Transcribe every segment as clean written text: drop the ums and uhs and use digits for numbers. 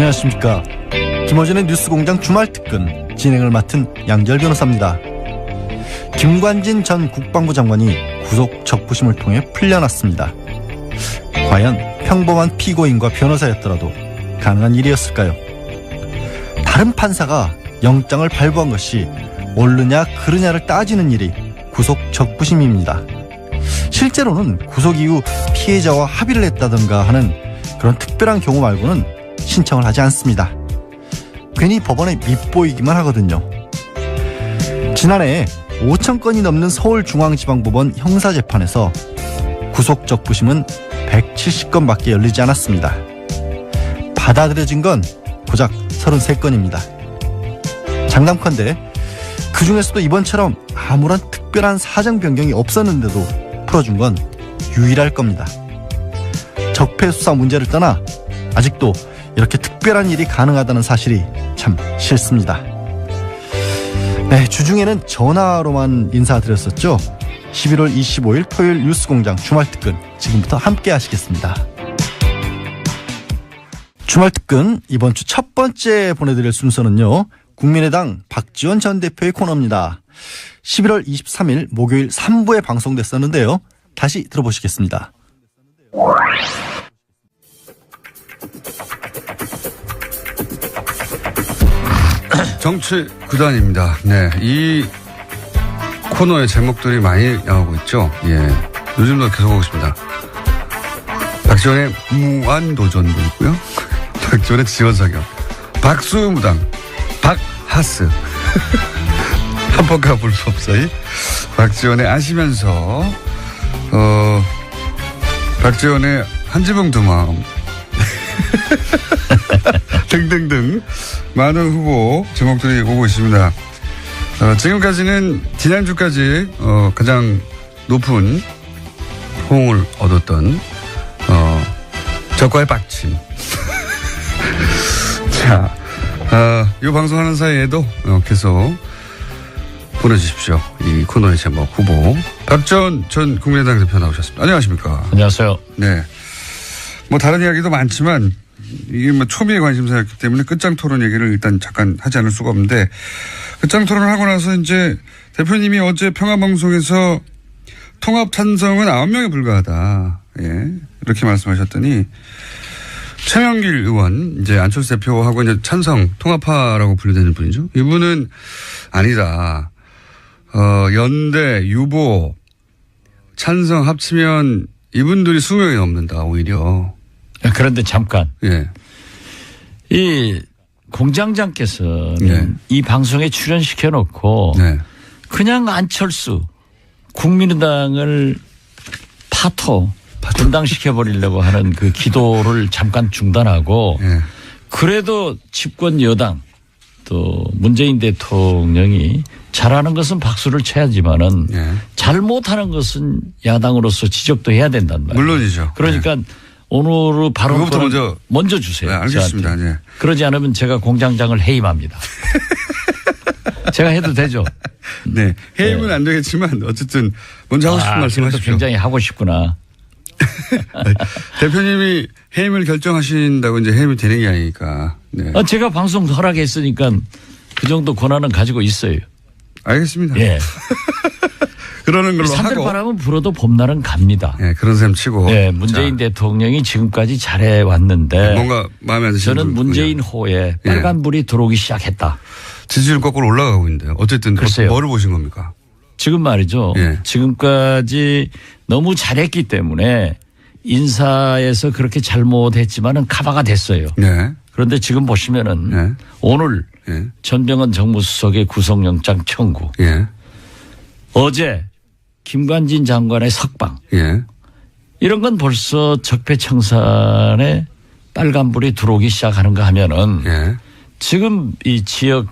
안녕하십니까. 김어준의 뉴스공장 주말특근 진행을 맡은 양지열 변호사입니다. 김관진 전 국방부 장관이 구속 적부심을 통해 풀려났습니다. 과연 평범한 피고인과 변호사였더라도 가능한 일이었을까요? 다른 판사가 영장을 발부한 것이 옳느냐 그르냐를 따지는 일이 구속 적부심입니다. 실제로는 구속 이후 피해자와 합의를 했다든가 하는 그런 특별한 경우 말고는 신청을 하지 않습니다. 괜히 법원에 밉보이기만 하거든요. 지난해 5천 건이 넘는 서울중앙지방법원 형사재판에서 구속 적부심은 170건밖에 열리지 않았습니다. 받아들여진 건 고작 33건입니다. 장담컨대 그 중에서도 이번처럼 아무런 특별한 사정 변경이 없었는데도 풀어준 건 유일할 겁니다. 적폐 수사 문제를 떠나 아직도 이렇게 특별한 일이 가능하다는 사실이 참 싫습니다. 네, 주중에는 전화로만 인사드렸었죠. 11월 25일 토요일 뉴스공장 주말특근 지금부터 함께 하시겠습니다. 주말특근 이번 주 첫 번째 보내드릴 순서는요, 국민의당 박지원 전 대표의 코너입니다. 11월 23일 목요일 3부에 방송됐었는데요. 다시 들어보시겠습니다. 정치 구단입니다. 네, 이 코너의 제목들이 많이 나오고 있죠. 예, 요즘도 계속 오고 있습니다. 박지원의 무한도전도 있고요. 박지원의 지원사격, 박수무당, 박하스, 한번가 볼 수 없어요. 박지원의 아시면서, 박지원의 한지붕 두 마음 등등등 많은 후보 제목들이 오고 있습니다. 지금까지는 지난주까지 가장 높은 호응을 얻었던 적과의 빡침. 자, 이 방송하는 사이에도 계속 보내주십시오. 이 코너의 제목 후보 박지원 전 국민의당 대표 나오셨습니다. 안녕하십니까? 안녕하세요. 네. 뭐 다른 이야기도 많지만 이게 뭐 초미의 관심사였기 때문에 끝장 토론 얘기를 일단 잠깐 하지 않을 수가 없는데, 끝장 토론을 하고 나서 이제 대표님이 어제 평화방송에서 통합 찬성은 9명에 불과하다. 예. 이렇게 말씀하셨더니 최명길 의원, 이제 안철수 대표하고 이제 찬성 통합파라고 분류되는 분이죠. 이분은 아니다. 연대, 유보, 찬성 합치면 이분들이 20명이 넘는다, 오히려. 그런데 잠깐. 예. 이 공장장께서는 네. 이 방송에 출연시켜 놓고 네. 그냥 안철수 국민의당을 분당시켜 버리려고 하는 그 기도를 잠깐 중단하고, 네. 그래도 집권 여당 또 문재인 대통령이 잘하는 것은 박수를 쳐야지만은 네. 잘못하는 것은 야당으로서 지적도 해야 된단 말이에요. 물론이죠. 그러니까 오늘의 발언부터 먼저 주세요. 네, 알겠습니다. 네. 그러지 않으면 제가 공장장을 해임합니다. 제가 해도 되죠? 네. 해임은 안 되겠지만 어쨌든 먼저 하고 싶은 말씀 하십시오. 굉장히 하고 싶구나. 대표님이 해임을 결정하신다고 이제 해임이 되는 게 아니니까. 네. 제가 방송 허락했으니까 그 정도 권한은 가지고 있어요. 알겠습니다. 예. 그러는 걸로 하고. 산들바람은 불어도 봄날은 갑니다. 네, 그런 셈 치고. 네, 문재인 대통령이 지금까지 잘해왔는데. 뭔가 마음에 안 드시는 저는 문재인 호에 빨간불이 들어오기 시작했다. 지지율 거꾸로 올라가고 있는데요. 어쨌든 글쎄요. 뭐를 보신 겁니까? 지금 말이죠. 예. 지금까지 너무 잘했기 때문에 인사에서 그렇게 잘못했지만은 카바가 됐어요. 네. 그런데 지금 보시면은 네. 오늘 예. 전병헌 정무수석의 구속영장 청구. 예. 어제 김관진 장관의 석방. 예. 이런 건 벌써 적폐청산에 빨간불이 들어오기 시작하는가 하면은 예. 지금 이 지역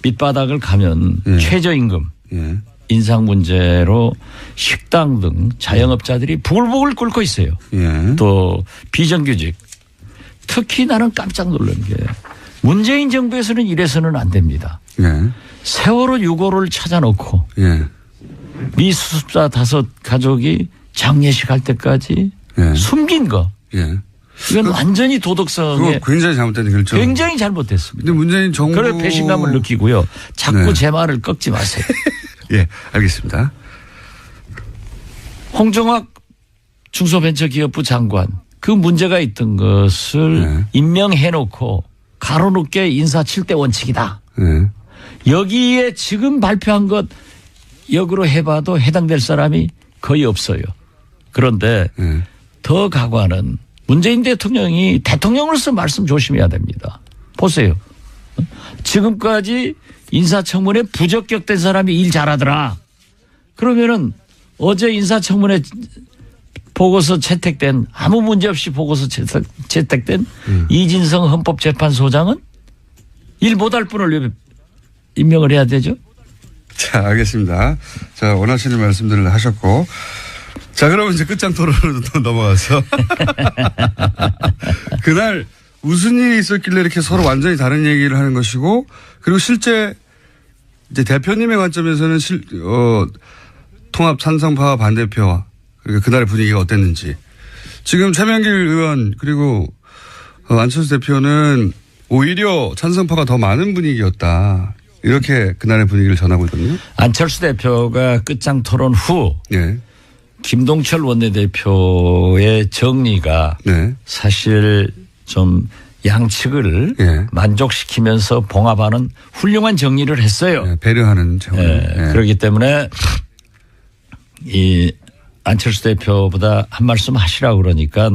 밑바닥을 가면 예. 최저임금 예. 인상 문제로 식당 등 자영업자들이 부글부글 끓고 있어요. 예. 또 비정규직. 특히 나는 깜짝 놀란 게 문재인 정부에서는 이래서는 안 됩니다. 예. 세월호 6호를 찾아놓고 예. 미수습자 5 가족이 장례식 할 때까지 예. 숨긴 거. 예. 이건 완전히 도덕성에 그거 굉장히 잘못된 결정. 굉장히 잘못됐습니다. 근데 문재인 정부. 그래 배신감을 느끼고요. 자꾸 네. 제 말을 꺾지 마세요. 예, 알겠습니다. 홍정학 중소벤처기업부 장관 그 문제가 있던 것을 네. 임명해놓고 가로놓게 인사 7대 원칙이다. 네. 여기에 지금 발표한 것 역으로 해봐도 해당될 사람이 거의 없어요. 그런데 네. 더 가관은 문재인 대통령이 대통령으로서 말씀 조심해야 됩니다. 보세요. 지금까지 인사청문회 부적격된 사람이 일 잘하더라. 그러면은 어제 인사청문회 보고서 채택된 아무 문제 없이 보고서 채택된 이진성 헌법재판소장은 일 못할 분을 왜 임명을 해야 되죠? 자, 알겠습니다. 자, 원하시는 말씀들을 하셨고. 자, 그러면 이제 끝장 토론으로 또 넘어가서. 그날 무슨 일이 있었길래 이렇게 서로 완전히 다른 얘기를 하는 것이고, 그리고 실제 이제 대표님의 관점에서는 통합 찬성파와 반대표와 그리고 그날의 분위기가 어땠는지. 지금 최명길 의원 그리고 안철수 대표는 오히려 찬성파가 더 많은 분위기였다. 이렇게 그날의 분위기를 전하고 있거든요. 안철수 대표가 끝장 토론 후 네. 김동철 원내대표의 정리가 네. 사실 좀 양측을 예. 만족시키면서 봉합하는 훌륭한 정리를 했어요. 네, 배려하는 차원. 예, 그렇기 때문에 이 안철수 대표보다 한 말씀 하시라고 그러니까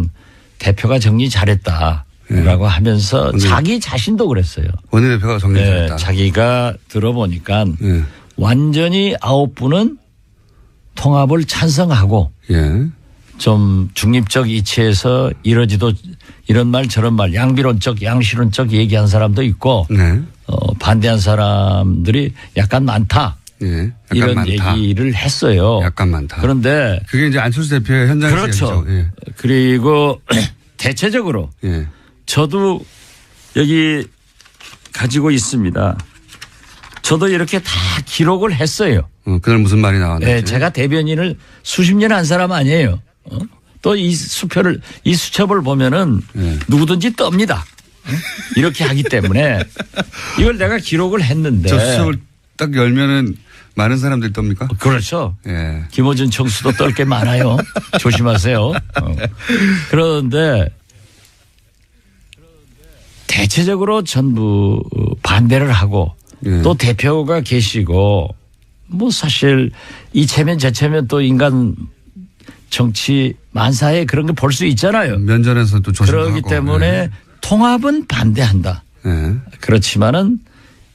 대표가 정리 잘했다라고 하면서 자기 자신도 그랬어요. 원내대표가 정리 잘했다. 자기가 들어보니까 예. 완전히 9분은 통합을 찬성하고 예. 좀 중립적 이치에서 이러지도 이런 말 저런 말 양비론적 양실론적 얘기한 사람도 있고 네. 반대한 사람들이 약간 많다. 예. 약간 이런 많다. 얘기를 했어요. 약간 많다. 그런데 그게 이제 안철수 대표의 현장에서 그렇죠. 얘기죠. 예. 그리고 대체적으로 예. 저도 여기 가지고 있습니다. 저도 이렇게 다 기록을 했어요. 그날 무슨 말이 나왔는지. 네, 제가 대변인을 수십 년 한 사람 아니에요. 또 이 수표를 이 수첩을 보면은 누구든지 떱니다. 이렇게 하기 때문에 이걸 내가 기록을 했는데. 저 수첩을 딱 열면은 많은 사람들이 떱니까? 그렇죠. 예. 김어준 청수도 떨 게 많아요. 조심하세요. 그런데 대체적으로 전부 반대를 하고 예. 또 대표가 계시고 뭐 사실 이체면 저체면 또 인간 정치 만사에 그런 걸 볼 수 있잖아요. 면전에서 또 조심하고. 그렇기 때문에 통합은 반대한다. 예. 그렇지만은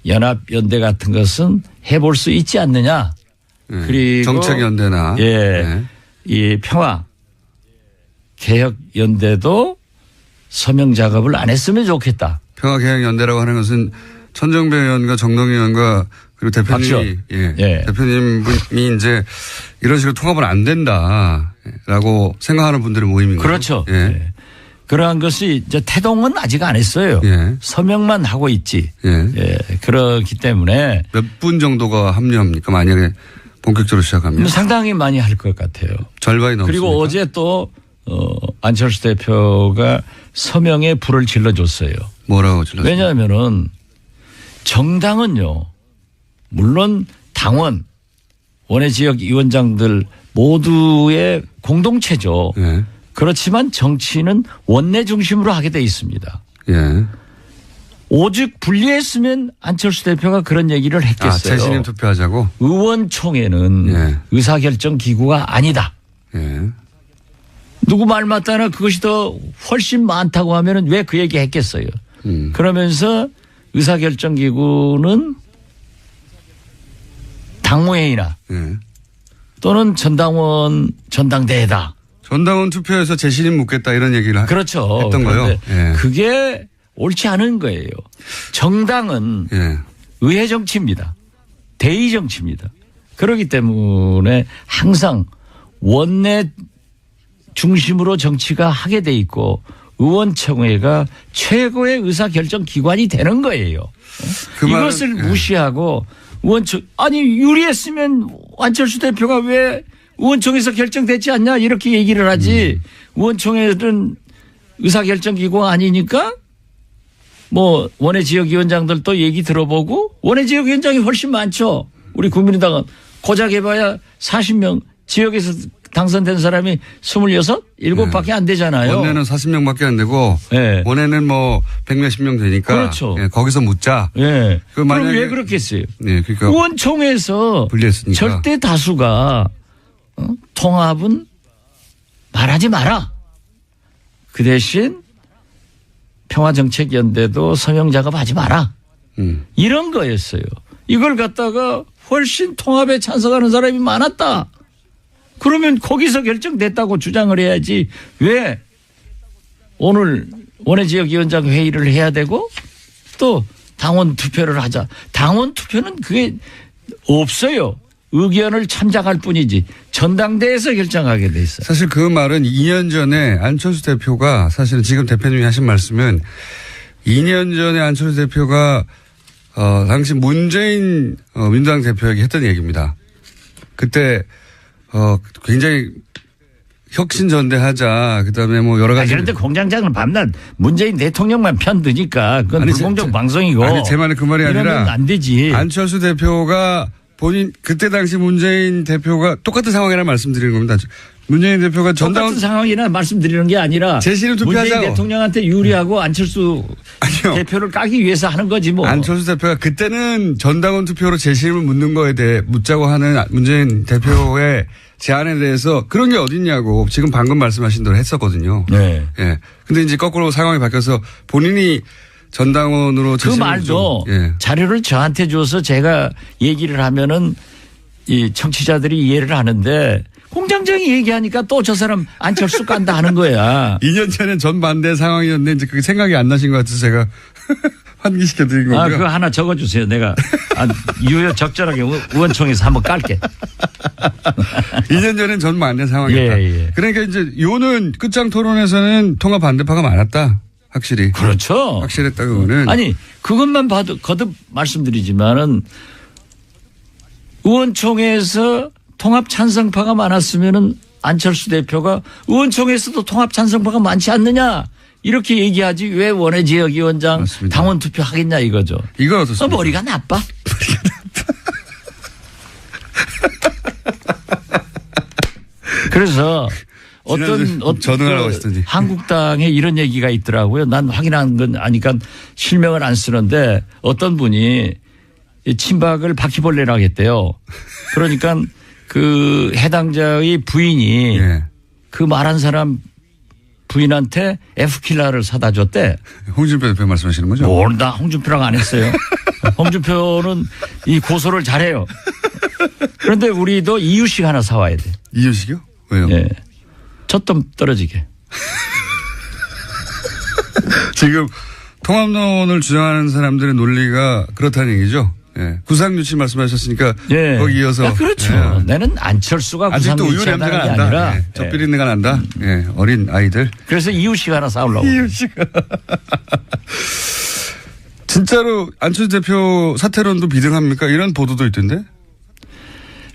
연합연대 같은 것은 해볼 수 있지 않느냐. 예. 그리고 정책연대나. 예, 이 평화 개혁연대도 서명 작업을 안 했으면 좋겠다. 평화개혁연대라고 하는 것은 천정배 의원과 정동희 의원과 그리고 대표님이 대표님이 이제 이런 식으로 통합은 안 된다라고 생각하는 분들의 모임인 거죠. 그렇죠. 예. 예. 그러한 것이 이제 태동은 아직 안 했어요. 예. 서명만 하고 있지. 예. 예. 그렇기 때문에 몇 분 정도가 합류합니까? 만약에 본격적으로 시작하면 상당히 많이 할 것 같아요. 절반이 넘습니까? 그리고 어제 또 안철수 대표가 서명에 불을 질러줬어요. 뭐라고 질렀어요? 왜냐하면은 정당은요, 물론 당원, 원외 지역 위원장들 모두의 공동체죠. 예. 그렇지만 정치는 원내 중심으로 하게 돼 있습니다. 예. 오직 분리했으면 안철수 대표가 그런 얘기를 했겠어요. 재신임 투표하자고? 의원총회는 예. 의사결정 기구가 아니다. 예. 누구 말 맞다나 그것이 더 훨씬 많다고 하면은 왜 그 얘기 했겠어요. 그러면서 의사결정 기구는 당무회의나 예. 또는 전당대회다. 전당원 투표에서 재신임 묻겠다 이런 얘기를 그렇죠. 했던 거요. 예. 그게 옳지 않은 거예요. 정당은 예. 의회 정치입니다. 대의 정치입니다. 그렇기 때문에 항상 원내 중심으로 정치가 하게 돼 있고 의원총회가 최고의 의사결정 기관이 되는 거예요. 그 이것을 말은, 무시하고 아니 유리했으면 안철수 대표가 왜 의원총회에서 결정되지 않냐 이렇게 얘기를 하지 의원총회는 의사결정기구가 아니니까 뭐 원외 지역위원장들도 얘기 들어보고 원외 지역위원장이 훨씬 많죠. 우리 국민의당은 고작 해봐야 40명 지역에서 당선된 사람이 26, 7밖에 안 되잖아요. 원내는 40명밖에 안 되고 네. 원내는 뭐 100몇십 명 되니까 그렇죠. 예, 거기서 묻자. 예. 그 그럼 만약에- 왜 그렇겠어요? 네, 그러니까 의원총회에서 분리했으니까. 절대 다수가 통합은 말하지 마라. 그 대신 평화정책연대도 서명 작업하지 마라. 이런 거였어요. 이걸 갖다가 훨씬 통합에 찬성하는 사람이 많았다. 그러면 거기서 결정됐다고 주장을 해야지 왜 오늘 원외지역위원장 회의를 해야 되고 또 당원 투표를 하자. 당원 투표는 그게 없어요. 의견을 참작할 뿐이지 전당대회에서 결정하게 돼 있어요. 사실 그 말은 2년 전에 안철수 대표가 사실은 지금 대표님이 하신 말씀은 2년 전에 안철수 대표가 당시 문재인 민주당 대표에게 했던 얘기입니다. 그때 굉장히 혁신전대하자. 그다음에 뭐 여러 가지. 그런데 공장장은 밤낮 문재인 대통령만 편드니까 그건 아니, 불공정 방송이고. 아니 제 말은 그 말이 아니라 이러면 안 되지. 안철수 대표가 본인 그때 당시 문재인 대표가 똑같은 상황이라 말씀드리는 겁니다. 문재인 대표가 전당원 똑같은 상황이나 말씀드리는 게 아니라 제시는 투표하자고. 문재인 대통령한테 유리하고 안철수 아니요. 대표를 까기 위해서 하는 거지 뭐. 안철수 대표가 그때는 전당원 투표로 재심을 묻는 거에 대해 묻자고 하는 문재인 대표의 제안에 대해서 그런 게 어딨냐고 지금 방금 말씀하신 대로 했었거든요. 네. 예. 근데 이제 거꾸로 상황이 바뀌어서 본인이 전당원으로 그 재심을 말도 예. 자료를 저한테 줘서 제가 얘기를 하면은 이 청취자들이 이해를 하는데 공장장이 얘기하니까 또 저 사람 안철수 깐다 하는 거야. 2년 전엔 전반대 상황이었는데 이제 그게 생각이 안 나신 것 같아서 제가 환기시켜 드린 거고요. 아, 그거 하나 적어주세요. 내가 유효 적절하게 의원총회에서 한번 깔게. 2년 전엔 전반대 상황이었다. 예, 예. 그러니까 이제 요는 끝장 토론에서는 통합 반대파가 많았다. 확실히. 그렇죠. 확실했다 그거는. 아니 그것만 봐도 거듭 말씀드리지만은 의원총회에서 통합 찬성파가 많았으면은 안철수 대표가 의원총회에서도 통합 찬성파가 많지 않느냐 이렇게 얘기하지 왜 원외지역위원장 맞습니다. 당원 투표 하겠냐 이거죠. 이건 어떻습니까? 머리가 나빠. 그래서 지난주에 전화하라고 하시더니. 한국당에 이런 얘기가 있더라고요. 난 확인한 건 아니까 실명을 안 쓰는데 어떤 분이 이 친박을 바퀴벌레라고 했대요. 그러니까 그 해당자의 부인이 예. 그 말한 사람 부인한테 F킬러를 사다 줬대. 홍준표 대표 말씀하시는 거죠? 뭘 나 홍준표라고 안 했어요. 홍준표는 이 고소를 잘해요. 그런데 우리도 이유식 하나 사와야 돼. 이유식이요? 왜요? 예. 젖좀 떨어지게. 지금 통합론을 주장하는 사람들의 논리가 그렇다는 얘기죠. 예. 구상유치 말씀하셨으니까 예. 거기 이어서. 아, 그렇죠. 예. 나는 안철수가 아직도 우유 구상유치하다는 냄새가 게 난다. 아니라 예. 젖 비린내가 난다. 예. 어린 아이들. 그래서 이유식 하나 사오려고. 이유식. 진짜로 안철수 대표 사퇴론도 비등합니까? 이런 보도도 있던데?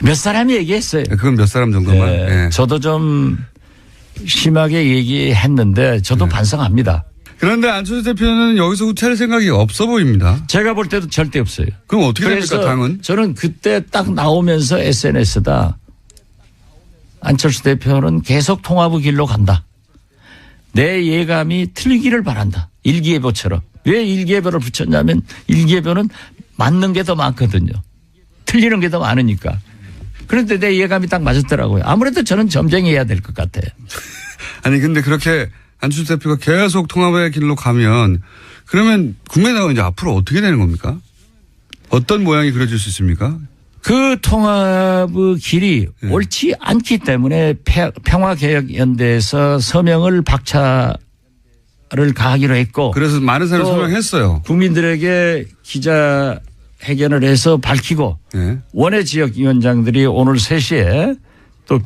몇 사람이 얘기했어요. 예, 그건 몇 사람 정도만. 예. 예. 저도 좀 심하게 얘기했는데 저도 반성합니다. 그런데 안철수 대표는 여기서 후퇴할 생각이 없어 보입니다. 제가 볼 때도 절대 없어요. 그럼 어떻게 그래서 됩니까, 당은? 저는 그때 딱 나오면서 SNS다. 안철수 대표는 계속 통합의 길로 간다. 내 예감이 틀리기를 바란다. 일기예보처럼. 왜 일기예보를 붙였냐면 일기예보는 맞는 게 더 많거든요. 틀리는 게 더 많으니까. 그런데 내 예감이 딱 맞았더라고요. 아무래도 저는 점쟁이해야 될 것 같아요. 아니 근데 그렇게 안철수 대표가 계속 통합의 길로 가면 그러면 국민의당은 이제 앞으로 어떻게 되는 겁니까? 어떤 모양이 그려질 수 있습니까? 그 통합의 길이 옳지 않기 때문에 평화개혁연대에서 서명을 박차를 가하기로 했고 그래서 많은 사람이 또 서명했어요. 국민들에게 기자회견을 해서 밝히고 예. 원외 지역위원장들이 오늘 3시에 또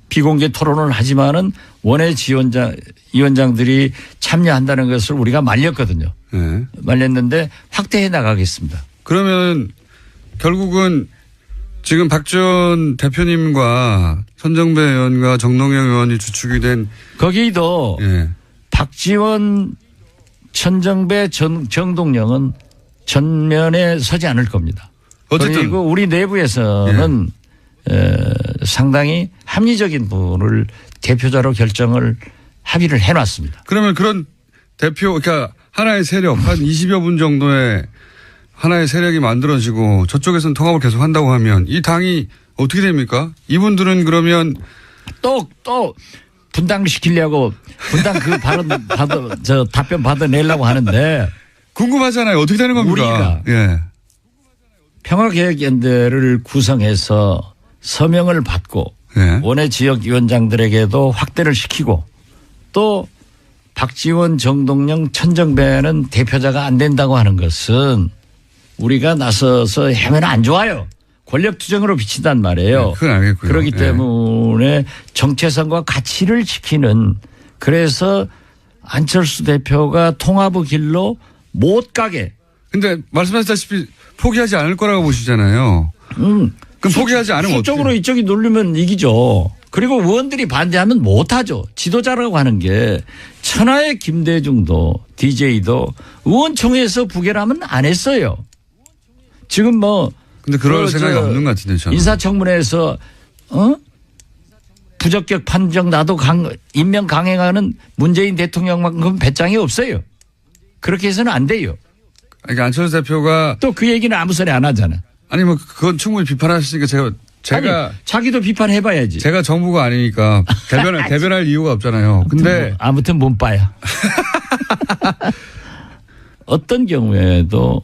비공개 토론을 하지만은 원외 위원장들이 참여한다는 것을 우리가 말렸거든요. 예. 말렸는데 확대해 나가겠습니다. 그러면 결국은 지금 박지원 대표님과 손정배 의원과 정동영 의원이 주축이 된 거기도 예. 박지원, 천정배, 정동영은 전면에 서지 않을 겁니다. 어쨌든. 그리고 우리 내부에서는 상당히 합리적인 분을 대표자로 결정을 합의를 해놨습니다. 그러면 그런 대표, 그러니까 하나의 세력, 한 20여 분 정도의 하나의 세력이 만들어지고 저쪽에서는 통합을 계속 한다고 하면 이 당이 어떻게 됩니까? 이분들은 그러면 또 분당시키려고 분당 그 답변 받아내려고 하는데 궁금하잖아요. 어떻게 되는 겁니까? 우리가 예. 평화개혁연대를 구성해서 서명을 받고 예. 원외 지역위원장들에게도 확대를 시키고 또 박지원, 정동영, 천정배는 대표자가 안 된다고 하는 것은 우리가 나서서 하면 안 좋아요. 권력 투쟁으로 비친단 말이에요. 네, 그건 알겠고요. 그렇기 예. 때문에 정체성과 가치를 지키는 그래서 안철수 대표가 통합의 길로 못 가게. 근데 말씀하셨다시피 포기하지 않을 거라고 보시잖아요. 그럼 포기하지 않으면 수적으로 어떻게? 이쪽이 누르면 이기죠. 그리고 의원들이 반대하면 못하죠. 지도자라고 하는 게 천하의 김대중도 DJ도 의원총회에서 부결하면 안 했어요. 지금 뭐 근데 그럴 생각이 없는 것 같은데 저는. 인사청문회에서 부적격 판정 나도 임명 강행하는 문재인 대통령만큼 배짱이 없어요. 그렇게 해서는 안 돼요. 그러니까 안철수 대표가 또 그 얘기는 아무 소리 안 하잖아. 아니 뭐 그건 충분히 비판하시니까 제가 아니, 자기도 비판해봐야지. 제가 정부가 아니니까 대변할 이유가 없잖아요. 근데 아무튼 몸빠야. 어떤 경우에도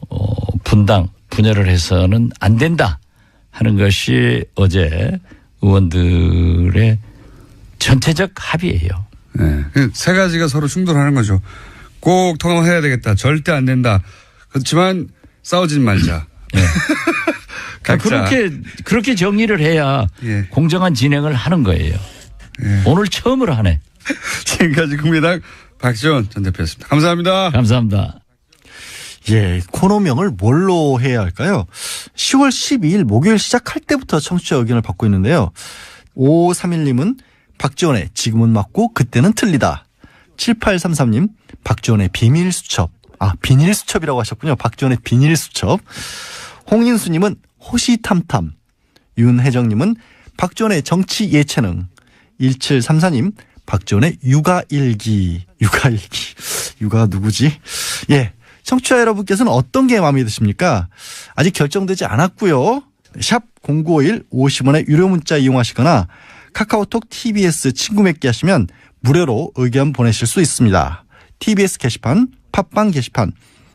분열을 해서는 안 된다 하는 것이 어제 의원들의 전체적 합의예요. 네. 세 가지가 서로 충돌하는 거죠. 꼭 통합해야 되겠다. 절대 안 된다. 그렇지만 싸우진 말자. 네. 각자. 그렇게 정리를 해야 예. 공정한 진행을 하는 거예요. 예. 오늘 처음으로 하네. 지금까지 국민의당 박지원 전 대표였습니다. 감사합니다. 감사합니다. 예, 코너명을 뭘로 해야 할까요? 10월 12일 목요일 시작할 때부터 청취자 의견을 받고 있는데요. 5531님은 박지원의 지금은 맞고 그때는 틀리다. 7833님 박지원의 비밀수첩. 비닐수첩이라고 하셨군요. 박지원의 비닐수첩. 홍인수님은 호시탐탐. 윤혜정님은 박지원의 정치 예체능. 1734님 박지원의 육아일기. 육아 누구지? 예. 청취자 여러분께서는 어떤 게 마음에 드십니까? 아직 결정되지 않았고요. 샵 0951 50원의 유료 문자 이용하시거나 카카오톡 TBS 친구 맺기 하시면 무료로 의견 보내실 수 있습니다. TBS 게시판, 팟빵 게시판,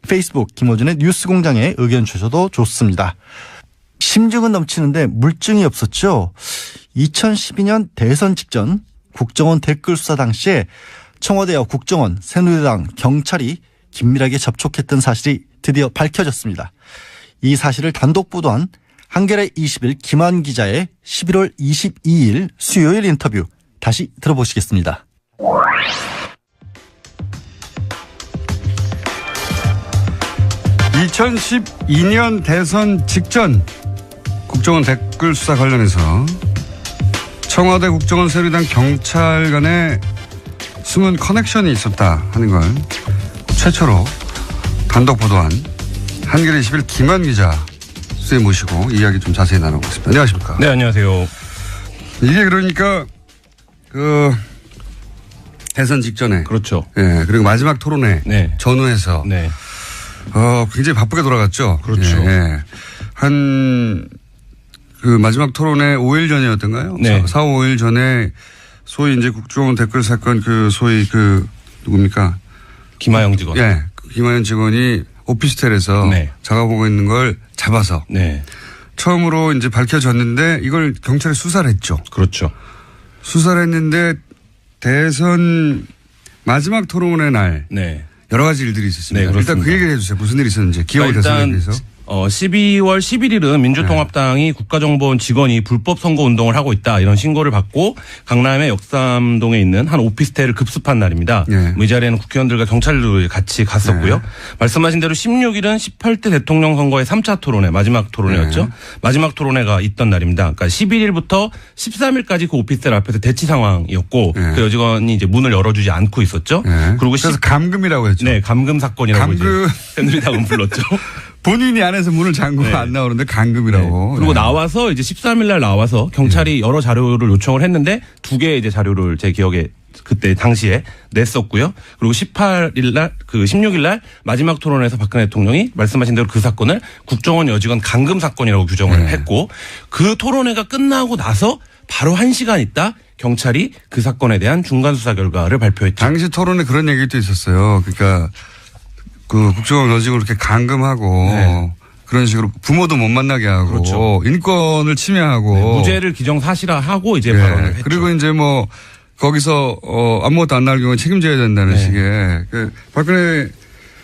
페이스북 김호준의 뉴스공장에 의견 주셔도 좋습니다. 심증은 넘치는데 물증이 없었죠. 2012년 대선 직전 국정원 댓글 수사 당시에 청와대와 국정원, 새누리당, 경찰이 긴밀하게 접촉했던 사실이 드디어 밝혀졌습니다. 이 사실을 단독 보도한 한겨레 20일 김한 기자의 11월 22일 수요일 인터뷰 다시 들어보시겠습니다. 2012년 대선 직전 국정원 댓글 수사 관련해서 청와대 국정원 새누리당 경찰 간의 숨은 커넥션이 있었다 하는 걸 최초로 단독 보도한 한겨레 21일 김한 기자 수에 모시고 이야기 좀 자세히 나눠보겠습니다. 안녕하십니까? 네, 안녕하세요. 이게 그러니까 그 대선 직전에 그렇죠. 예, 그리고 마지막 토론회 네. 전후해서 네. 굉장히 바쁘게 돌아갔죠. 그렇죠. 예. 그 마지막 토론회 5일 전이었던가요? 네. 4, 5일 전에 소위 이제 국정원 댓글 사건 소위 누굽니까? 김하영 직원. 예. 김하연 직원이 오피스텔에서 네. 작업하고 있는 걸 잡아서 네. 처음으로 이제 밝혀졌는데 이걸 경찰에 수사를 했죠. 그렇죠. 수사를 했는데 대선 마지막 토론회 날 네. 여러 가지 일들이 있었습니다. 네, 그렇습니다. 일단 그 얘기를 해주세요. 무슨 일이 있었는지. 기억을 대선에 일단 대해서. 12월 11일은 민주통합당이 국가정보원 직원이 불법 선거운동을 하고 있다 이런 신고를 받고 강남의 역삼동에 있는 한 오피스텔을 급습한 날입니다. 네. 이 자리에는 국회의원들과 경찰도 같이 갔었고요. 네. 말씀하신 대로 16일은 18대 대통령 선거의 3차 토론회 마지막 토론회였죠. 네. 마지막 토론회가 있던 날입니다. 그러니까 11일부터 13일까지 그 오피스텔 앞에서 대치 상황이었고 네. 그 여직원이 이제 문을 열어주지 않고 있었죠. 네. 그리고 그래서 감금이라고 했죠. 네, 감금 사건이라고 감금. 이제 새누리당은 불렀죠. 본인이 안에서 문을 잠그고 네. 안 나오는데 감금이라고. 그리고 네. 나와서 이제 13일 날 나와서 경찰이 여러 자료를 요청을 했는데 2개의 이제 자료를 제 기억에 그때 당시에 냈었고요. 그리고 18일 날, 16일 날 마지막 토론에서 박근혜 대통령이 말씀하신 대로 그 사건을 국정원 여직원 감금 사건이라고 규정을 했고 그 토론회가 끝나고 나서 바로 1시간 있다 경찰이 그 사건에 대한 중간 수사 결과를 발표했죠. 당시 토론에 그런 얘기도 있었어요. 그러니까 그 국정원 여직을 이렇게 감금하고 네. 그런 식으로 부모도 못 만나게 하고 그렇죠. 인권을 침해하고 무죄를 기정사실화하고 이제 네. 발언을 했죠. 그리고 이제 뭐 거기서 아무것도 안 나올 경우에 책임져야 된다는 네. 식의 그 박근혜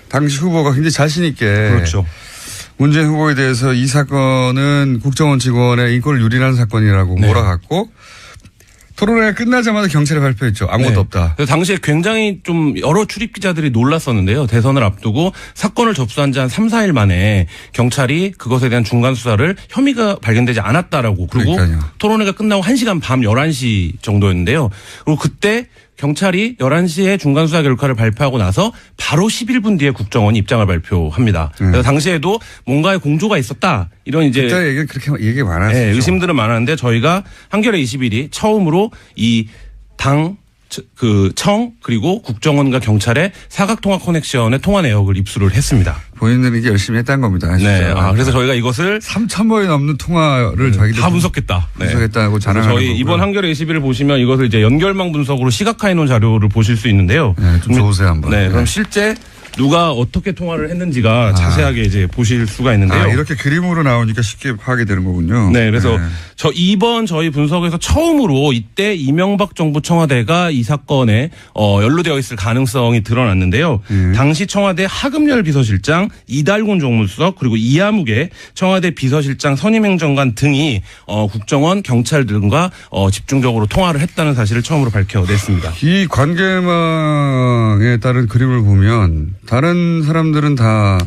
당시 후보가 굉장히 자신 있게 그렇죠. 문재인 후보에 대해서 이 사건은 국정원 직원의 인권을 유린하는 사건이라고 네. 몰아갔고 토론회가 끝나자마자 경찰이 발표했죠. 아무것도 네. 없다. 그래서 당시에 굉장히 좀 여러 출입 기자들이 놀랐었는데요. 대선을 앞두고 사건을 접수한 지 한 3, 4일 만에 경찰이 그것에 대한 중간 수사를 혐의가 발견되지 않았다라고 그리고 그러니까요. 토론회가 끝나고 1시간 밤 11시 정도였는데요. 그리고 그때 경찰이 11시에 중간 수사 결과를 발표하고 나서 바로 11분 뒤에 국정원이 입장을 발표합니다. 그래서 당시에도 뭔가의 공조가 있었다. 이런 이제 그때 얘기 그렇게 얘기 많았죠. 네, 의심들은 많았는데 저희가 한겨레 21이 처음으로 이 당 청 그리고 국정원과 경찰의 사각통화 커넥션의 통화 내역을 입수를 했습니다. 본인들이 이제 열심히 했다는 겁니다. 네, 그래서 저희가 이것을 3,000번이 넘는 통화를 자기들 다 분석했다. 네. 분석했다고 자랑하는 저희 거고요. 이번 한겨레 21을 보시면 이것을 이제 연결망 분석으로 시각화해 놓은 자료를 보실 수 있는데요. 네, 좀 좋으세요 한번. 네, 그럼 네. 실제 누가 어떻게 통화를 했는지가 자세하게 이제 보실 수가 있는데요. 이렇게 그림으로 나오니까 쉽게 파악이 되는 거군요. 네, 그래서 네. 이번 저희 분석에서 처음으로 이때 이명박 정부 청와대가 이 사건에 연루되어 있을 가능성이 드러났는데요. 당시 청와대 하금열 비서실장, 이달곤 정무수석 그리고 이하묵의 청와대 비서실장 선임행정관 등이 국정원 경찰 등과 집중적으로 통화를 했다는 사실을 처음으로 밝혀냈습니다. 이 관계망에 따른 그림을 보면 다른 사람들은 다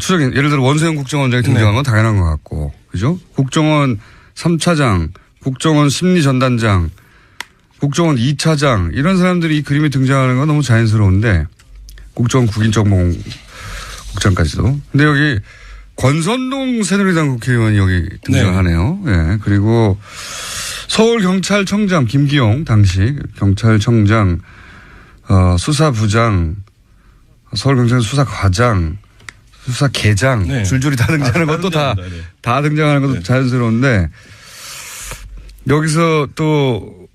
추정이 예를 들어 원세훈 국정원장이 등장한 건 당연한 것 같고 그죠? 국정원 3차장, 국정원 심리전단장, 국정원 2차장 이런 사람들이 이 그림에 등장하는 건 너무 자연스러운데 국정원 국인정보국장까지도. 근데 여기 권선동 새누리당 국회의원이 여기 등장하네요. 네. 그리고 서울경찰청장 김기용 당시 경찰청장 수사부장 서울경찰 수사과장 수사계장 네. 줄줄이 다 등장하는 것도 다 등장하는 것도 자연스러운데 여기서 또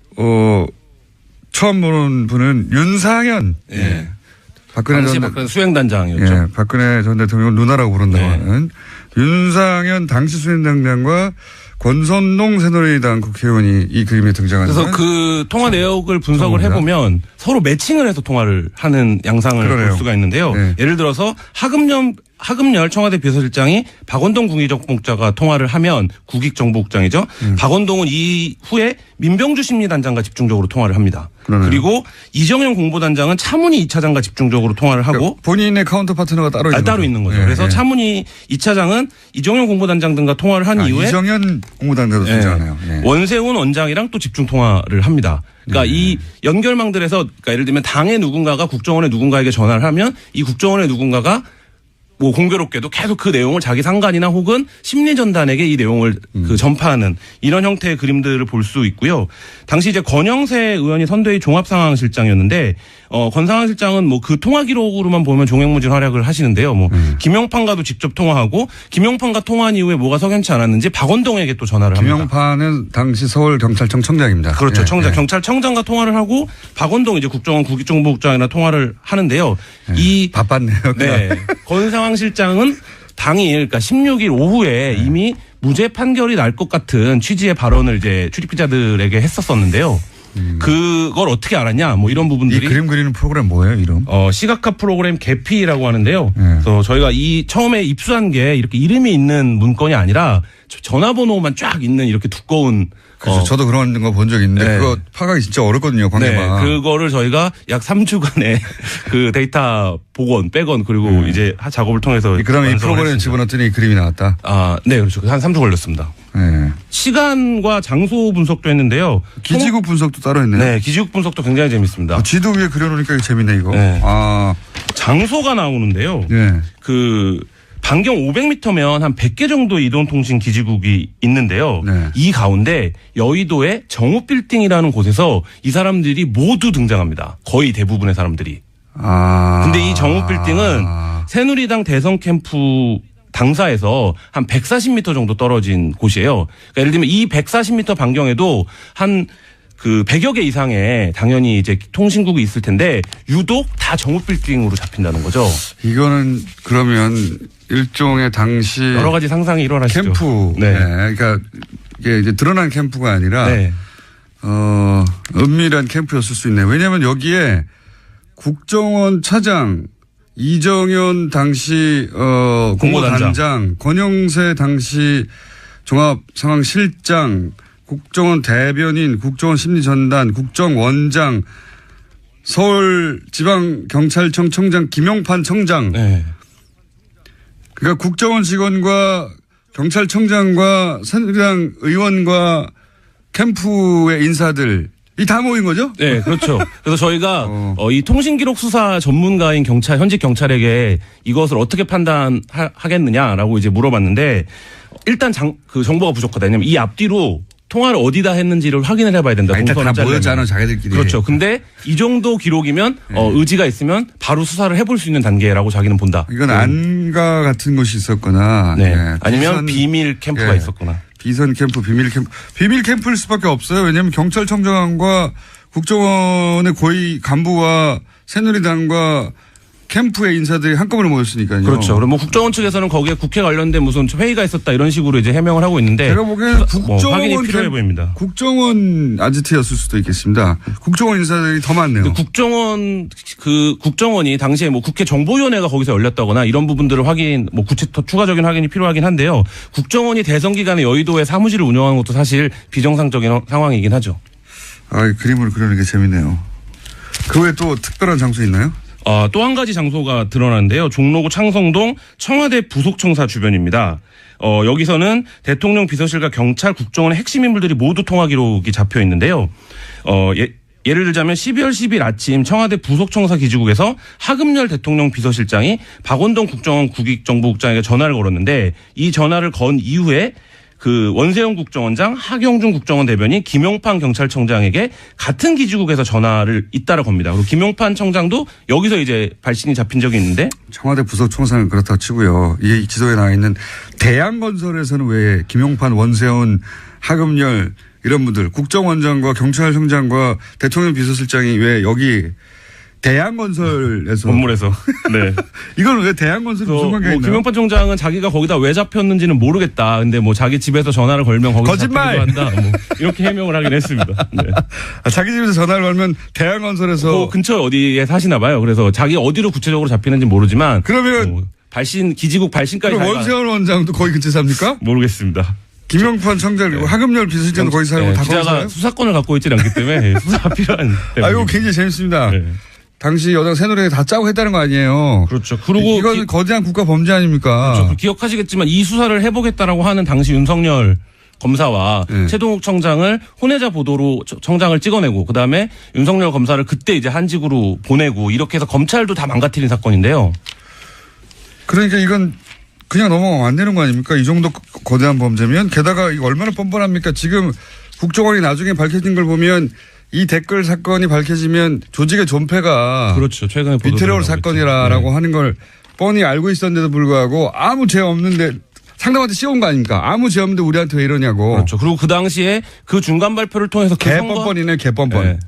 처음 보는 분은 윤상현 네. 박근혜 당시 전 박근혜 수행단장이었죠. 예, 박근혜 전 대통령 누나라고 부른다고 네. 하는 윤상현 당시 수행단장과 권선동 새누리당 국회의원이 이 그림에 등장하는 그래서 그 통화 내역을 분석을 해보면 서로 매칭을 해서 통화를 하는 양상을 그러네요. 볼 수가 있는데요. 네. 예를 들어서 하금열 청와대 비서실장이 박원동 국익정보국장과 통화를 하면 국익정보국장이죠. 박원동은 이후에 민병주 심리단장과 집중적으로 통화를 합니다. 그러네요. 그리고 이정현 공보단장은 차문희 2차장과 집중적으로 통화를 하고 그러니까 본인의 카운터 파트너가 따로 있는 따로 거죠. 있는 거죠. 예, 그래서 예. 차문희 2차장은 이정현 공보단장 등과 통화를 한 이후에 이정현 공무단장도 등장하네요. 예. 원세훈 원장이랑 또 집중 통화를 합니다. 그러니까 이 연결망들에서 그러니까 예를 들면 당의 누군가가 국정원의 누군가에게 전화를 하면 이 국정원의 누군가가 뭐 공교롭게도 계속 그 내용을 자기 상관이나 혹은 심리전단에게 이 내용을 그 전파하는 이런 형태의 그림들을 볼 수 있고요. 당시 이제 권영세 의원이 선대위 종합상황실장이었는데 권상황실장은 뭐 그 통화 기록으로만 보면 종횡무진 활약을 하시는데요. 뭐 김용판과도 직접 통화하고 김용판과 통화한 이후에 뭐가 석연치 않았는지 박원동에게 또 전화를 합니다. 김용판은 당시 서울경찰청 청장입니다. 그렇죠. 예, 청장, 예. 경찰청장과 통화를 하고 박원동 이제 국정원 국익정보국장이랑 통화를 하는데요. 이 바빴네요. 네. 권상황 실장은 당일 그러니까 16일 오후에 이미 무죄 판결이 날 것 같은 취지의 발언을 이제 출입기자들에게 했었었는데요. 그걸 어떻게 알았냐 뭐 이런 이 부분들이 그림 그리는 프로그램 뭐예요, 이름? 시각화 프로그램 개피라고 하는데요. 네. 그래서 저희가 이 처음에 입수한 게 이렇게 이름이 있는 문건이 아니라 전화번호만 쫙 있는 이렇게 두꺼운 그렇죠. 저도 그런 거 본 적 있는데 네. 그거 파악이 진짜 어렵거든요, 네, 관계가. 그거를 저희가 약 3주간의 그 데이터 복원, 빼건 그리고 이제 작업을 통해서 그다음에 이 완성을 프로그램에 했습니다. 집어넣었더니 그림이 나왔다. 네, 그렇죠. 한 3주 걸렸습니다. 네. 시간과 장소 분석도 했는데요. 기지국 분석도 따로 했네요. 네, 기지국 분석도 굉장히 재밌습니다. 지도 위에 그려놓으니까 이게 재밌네, 이거. 네. 아, 장소가 나오는데요. 네. 그 반경 500m면 한 100개 정도 이동통신 기지국이 있는데요. 네. 이 가운데 여의도의 정우빌딩이라는 곳에서 이 사람들이 모두 등장합니다. 거의 대부분의 사람들이. 아. 근데 이 정우빌딩은 새누리당 대선 캠프 당사에서 한 140m 정도 떨어진 곳이에요. 그러니까 예를 들면 이 140m 반경에도 한 그 100여 개 이상의 당연히 이제 통신국이 있을 텐데 유독 다 정우빌딩으로 잡힌다는 거죠. 이거는 그러면 일종의 당시 여러 가지 상상이 일어나시죠. 캠프. 네. 네. 그러니까 이게 이제 드러난 캠프가 아니라 네. 은밀한 캠프였을 수 있네요. 왜냐하면 여기에 국정원 차장, 이정현 당시 공보단장, 권영세 당시 종합상황실장, 국정원 대변인, 국정원 심리전단, 국정원장, 서울지방경찰청 청장, 김용판 청장. 네. 그러니까 국정원 직원과 경찰청장과 새누리당 의원과 캠프의 인사들 이 다 모인 거죠? 네, 그렇죠. 그래서 저희가 이 통신기록 수사 전문가인 현직 경찰에게 이것을 어떻게 판단하겠느냐라고 이제 물어봤는데 일단 그 정보가 부족하다. 왜냐면 이 앞뒤로 통화를 어디다 했는지를 확인을 해봐야 된다. 일단 동선을 다 짜려면. 모였잖아, 자기들끼리. 그렇죠. 근데 이 정도 기록이면 의지가 있으면 바로 수사를 해볼 수 있는 단계라고 자기는 본다. 이건 안가 같은 것이 있었거나. 네. 네. 아니면 비밀 캠프가 예. 있었거나. 비선 캠프, 비밀 캠프. 비밀 캠프일 수밖에 없어요. 왜냐하면 경찰청장과 국정원의 고위 간부와 새누리당과 캠프의 인사들이 한꺼번에 모였으니까요. 그렇죠. 그리고 뭐 국정원 측에서는 거기에 국회 관련된 무슨 회의가 있었다 이런 식으로 이제 해명을 하고 있는데 제가 보기에는 확인이 필요해 보입니다. 국정원 아지트였을 수도 있겠습니다. 국정원 인사들이 더 많네요. 국정원이 당시에 뭐 국회 정보위원회가 거기서 열렸다거나 이런 부분들을 확인, 뭐 추가적인 확인이 필요하긴 한데요. 국정원이 대선 기간에 여의도에 사무실을 운영하는 것도 사실 비정상적인 상황이긴 하죠. 아, 그림을 그리는 게 재밌네요. 그 외에 또 특별한 장소 있나요? 또 한 가지 장소가 드러나는데요. 종로구 창성동 청와대 부속청사 주변입니다. 여기서는 대통령 비서실과 경찰, 국정원의 핵심 인물들이 모두 통화 기록이 잡혀 있는데요. 예를 들자면 12월 10일 아침 청와대 부속청사 기지국에서 하금열 대통령 비서실장이 박원동 국정원 국익정보국장에게 전화를 걸었는데 이 전화를 건 이후에 그 원세훈 국정원장, 하경준 국정원 대변인, 김용판 경찰청장에게 같은 기지국에서 전화를 잇따라 겁니다. 그리고 김용판 청장도 여기서 이제 발신이 잡힌 적이 있는데 청와대 부속청사는 그렇다고 치고요. 이 지도에 나와 있는 대양건설에서는 왜 김용판, 원세훈, 하금열 이런 분들 국정원장과 경찰청장과 대통령 비서실장이 왜 여기 대양건설에서 건물에서 네. 이건 왜 대양건설이 무슨 관계가 있나요? 김용판 총장은 자기가 거기다 왜 잡혔는지는 모르겠다. 근데 뭐 자기 집에서 전화를 걸면 거기서 거짓말! 잡히기도 한다. 뭐 이렇게 해명을 하긴 했습니다. 네. 자기 집에서 전화를 걸면 대양건설에서 그 근처 어디에 사시나 봐요. 그래서 자기 어디로 구체적으로 잡히는지 모르지만 그러면 기지국 발신까지 그럼 원세훈 원장도 거기 근처에 삽니까? 모르겠습니다. 김용판 청장 그리고 하금열 비서실장도 거기 살고 다 거기 기자가 살아요? 수사권을 갖고 있지는 않기 때문에 수사가 필요한. 아, 이거 굉장히 재밌습니다. 네. 당시 여당 새누리당이 다 짜고 했다는 거 아니에요. 그렇죠. 그리고 이건 거대한 국가 범죄 아닙니까? 그렇죠. 기억하시겠지만 이 수사를 해보겠다라고 하는 당시 윤석열 검사와 네. 최동욱 청장을 혼외자 보도로 청장을 찍어내고 그다음에 윤석열 검사를 그때 이제 한직으로 보내고 이렇게 해서 검찰도 다 망가뜨린 사건인데요. 그러니까 이건 그냥 넘어가면 안 되는 거 아닙니까? 이 정도 거대한 범죄면 게다가 이거 얼마나 뻔뻔합니까? 지금 국정원이 나중에 밝혀진 걸 보면 이 댓글 사건이 밝혀지면 조직의 존폐가 그렇죠. 최근에 비트레올 사건이라고 네. 하는 걸 뻔히 알고 있었는데도 불구하고 아무 죄 없는데 상담한테 씌운 거 아닙니까? 아무 죄 없는데 우리한테 왜 이러냐고. 그렇죠. 그리고 그 당시에 그 중간 발표를 통해서 그 개뻔뻔이네, 개뻔뻔. 네.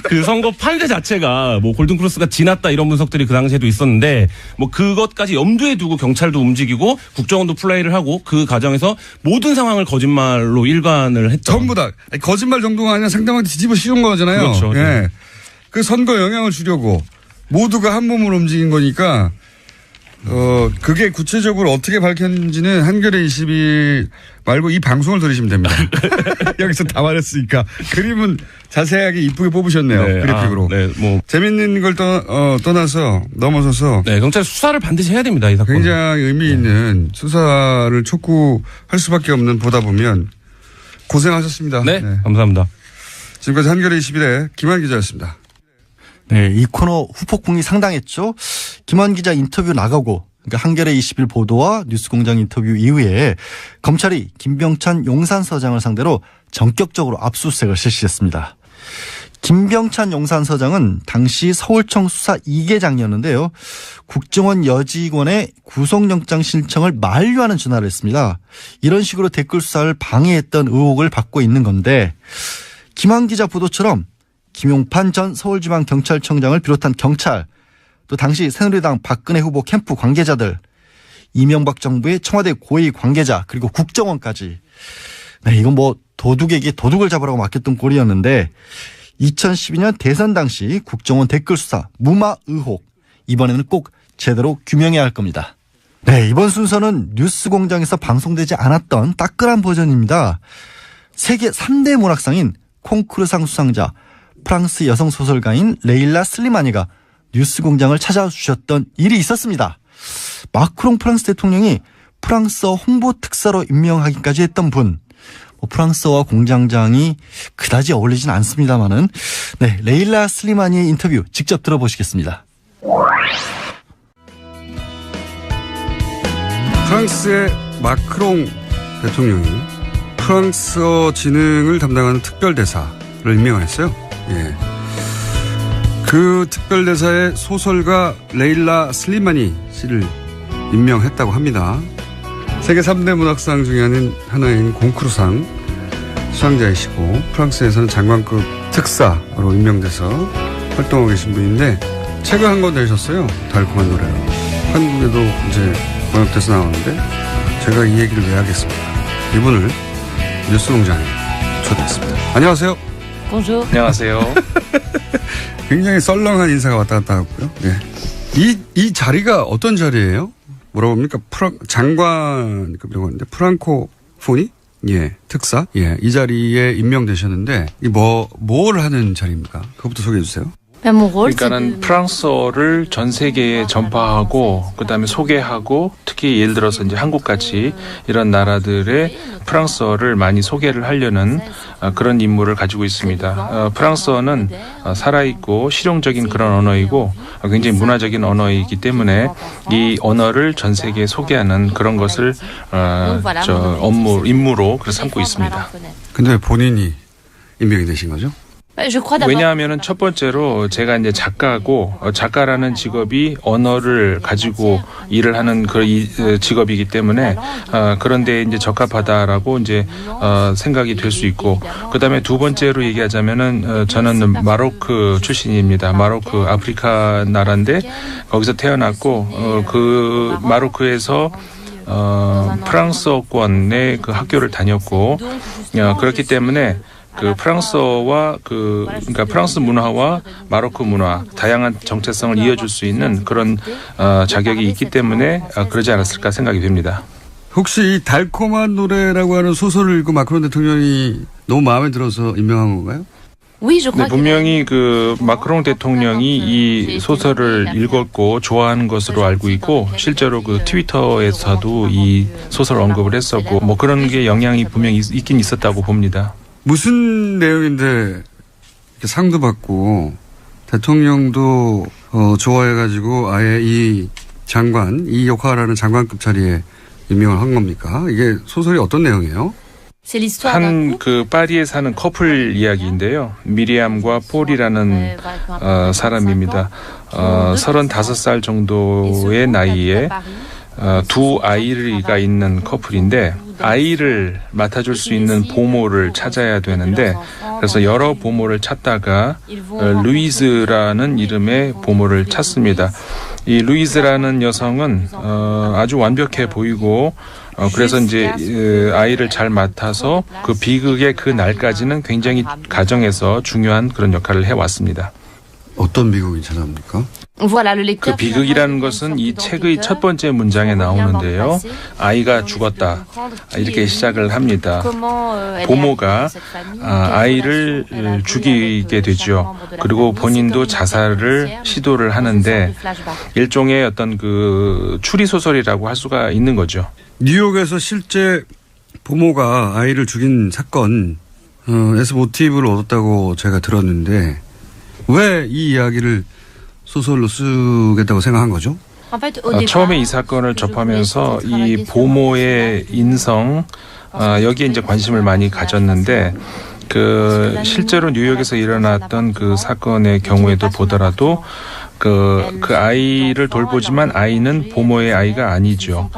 그 선거 판례 자체가 뭐 골든크로스가 지났다 이런 분석들이 그 당시에도 있었는데 뭐 그것까지 염두에 두고 경찰도 움직이고 국정원도 플레이를 하고 그 과정에서 모든 상황을 거짓말로 일관을 했죠. 전부 다. 거짓말 정도가 아니라 상담한테 뒤집어 씌운 거잖아요. 그렇죠. 예. 그 선거 영향을 주려고 모두가 한 몸으로 움직인 거니까 그게 구체적으로 어떻게 밝혔는지는 한겨레 20일 말고 이 방송을 들으시면 됩니다. 여기서 다 말했으니까. 그림은 자세하게 이쁘게 뽑으셨네요. 네, 그래픽으로. 네, 뭐. 재밌는 걸 떠나서 넘어서서 네, 경찰 수사를 반드시 해야 됩니다. 이 사건. 굉장히 의미 있는 수사를 촉구할 수밖에 없는 보다 보면 고생하셨습니다. 네, 감사합니다. 지금까지 한겨레 21의 김한 기자였습니다. 네, 이 코너 후폭풍이 상당했죠. 김한 기자 인터뷰 나가고 그러니까 한겨레 21 보도와 뉴스공장 인터뷰 이후에 검찰이 김병찬 용산서장을 상대로 전격적으로 압수수색을 실시했습니다. 김병찬 용산서장은 당시 서울청 수사 2계장이었는데요. 국정원 여직원의 구속영장 신청을 만류하는 전화를 했습니다. 이런 식으로 댓글 수사를 방해했던 의혹을 받고 있는 건데 김한 기자 보도처럼 김용판 전 서울지방경찰청장을 비롯한 경찰, 또 당시 새누리당 박근혜 후보 캠프 관계자들, 이명박 정부의 청와대 고위 관계자, 그리고 국정원까지. 네, 이건 뭐 도둑에게 도둑을 잡으라고 맡겼던 꼴이었는데 2012년 대선 당시 국정원 댓글 수사 무마 의혹, 이번에는 꼭 제대로 규명해야 할 겁니다. 네, 이번 순서는 뉴스공장에서 방송되지 않았던 따끈한 버전입니다. 세계 3대 문학상인 콩쿠르상 수상자 프랑스 여성 소설가인 레일라 슬리마니가 뉴스공장을 찾아주셨던 일이 있었습니다. 마크롱 프랑스 대통령이 프랑스어 홍보 특사로 임명하기까지 했던 분. 프랑스어와 공장장이 그다지 어울리진 않습니다만은 네, 레일라 슬리마니의 인터뷰 직접 들어보시겠습니다. 프랑스의 마크롱 대통령이 프랑스어 진흥을 담당하는 특별대사를 임명했어요. 예. 그 특별대사의 소설가 레일라 슬리마니 씨를 임명했다고 합니다. 세계 3대 문학상 중에 하나인 콩쿠르상 수상자이시고 프랑스에서는 장관급 특사로 임명돼서 활동하고 계신 분인데 책을 한 권 내셨어요. 달콤한 노래로. 한국에도 이제 번역돼서 나오는데 제가 이 얘기를 왜 하겠습니까? 이분을 뉴스공장에 초대했습니다. 안녕하세요. Bonjour. 안녕하세요. 굉장히 썰렁한 인사가 왔다 갔다 하고요. 예. 이 자리가 어떤 자리예요? 뭐라고 합니까? 장관급이라고 하는데 프랑코포니? 예, 특사? 예, 이 자리에 임명되셨는데 뭘 하는 자리입니까? 그것부터 소개해 주세요. 그러니까는 프랑스어를 전 세계에 전파하고 그다음에 소개하고 특히 예를 들어서 이제 한국같이 이런 나라들의 프랑스어를 많이 소개를 하려는 그런 임무를 가지고 있습니다. 프랑스어는 살아있고 실용적인 그런 언어이고 굉장히 문화적인 언어이기 때문에 이 언어를 전 세계에 소개하는 그런 것을 임무로 그래서 삼고 있습니다. 근데 왜 본인이 임명이 되신 거죠? 왜냐하면은 첫 번째로 제가 이제 작가고 작가라는 직업이 언어를 가지고 일을 하는 그 직업이기 때문에 그런데 이제 적합하다라고 이제 생각이 될 수 있고 그다음에 두 번째로 얘기하자면은 저는 마로크 출신입니다. 마로크 아프리카 나라인데 거기서 태어났고 그 마로크에서 프랑스어권의 그 학교를 다녔고 그렇기 때문에 그 프랑스어와 그러니까 프랑스 문화와 마로크 문화 다양한 정체성을 이어줄 수 있는 그런 자격이 있기 때문에 그러지 않았을까 생각이 됩니다. 혹시 이 달콤한 노래라고 하는 소설을 읽고 마크롱 대통령이 너무 마음에 들어서 임명한 건가요? 네, 분명히 그 마크롱 대통령이 이 소설을 읽었고 좋아하는 것으로 알고 있고 실제로 그 트위터에서도 이 소설 언급을 했었고 뭐 그런 게 영향이 분명히 있긴 있었다고 봅니다. 무슨 내용인데 이렇게 상도 받고 대통령도 좋아해가지고 아예 이 역할하는 장관급 자리에 임명을 한 겁니까? 이게 소설이 어떤 내용이에요? 한 그 파리에 사는 커플 이야기인데요. 미리암과 폴이라는 사람입니다. 35살 정도의 나이에 두 아이가 있는 커플인데 아이를 맡아줄 수 있는 보모를 찾아야 되는데 그래서 여러 보모를 찾다가 루이즈라는 이름의 보모를 찾습니다. 이 루이즈라는 여성은 아주 완벽해 보이고 그래서 이제 아이를 잘 맡아서 그 비극의 그 날까지는 굉장히 가정에서 중요한 그런 역할을 해왔습니다. 어떤 비극이 찾아옵니까? 그 비극이라는 것은 이 책의 첫 번째 문장에 나오는데요. 아이가 죽었다. 이렇게 시작을 합니다. 보모가 아이를 죽이게 되죠. 그리고 본인도 자살을 시도를 하는데 일종의 어떤 그 추리소설이라고 할 수가 있는 거죠. 뉴욕에서 실제 부모가 아이를 죽인 사건에서 모티브를 얻었다고 제가 들었는데 왜 이 이야기를 소설로 쓰겠다고 생각한 거죠? 처음에 이 사건을 접하면서 이 보모의 인성 여기에 이제 관심을 많이 가졌는데 그 실제로 뉴욕에서 일어났던 그 사건의 경우에도 보더라도 그 아이를 돌보지만 아이는 보모의 아이가 아니죠.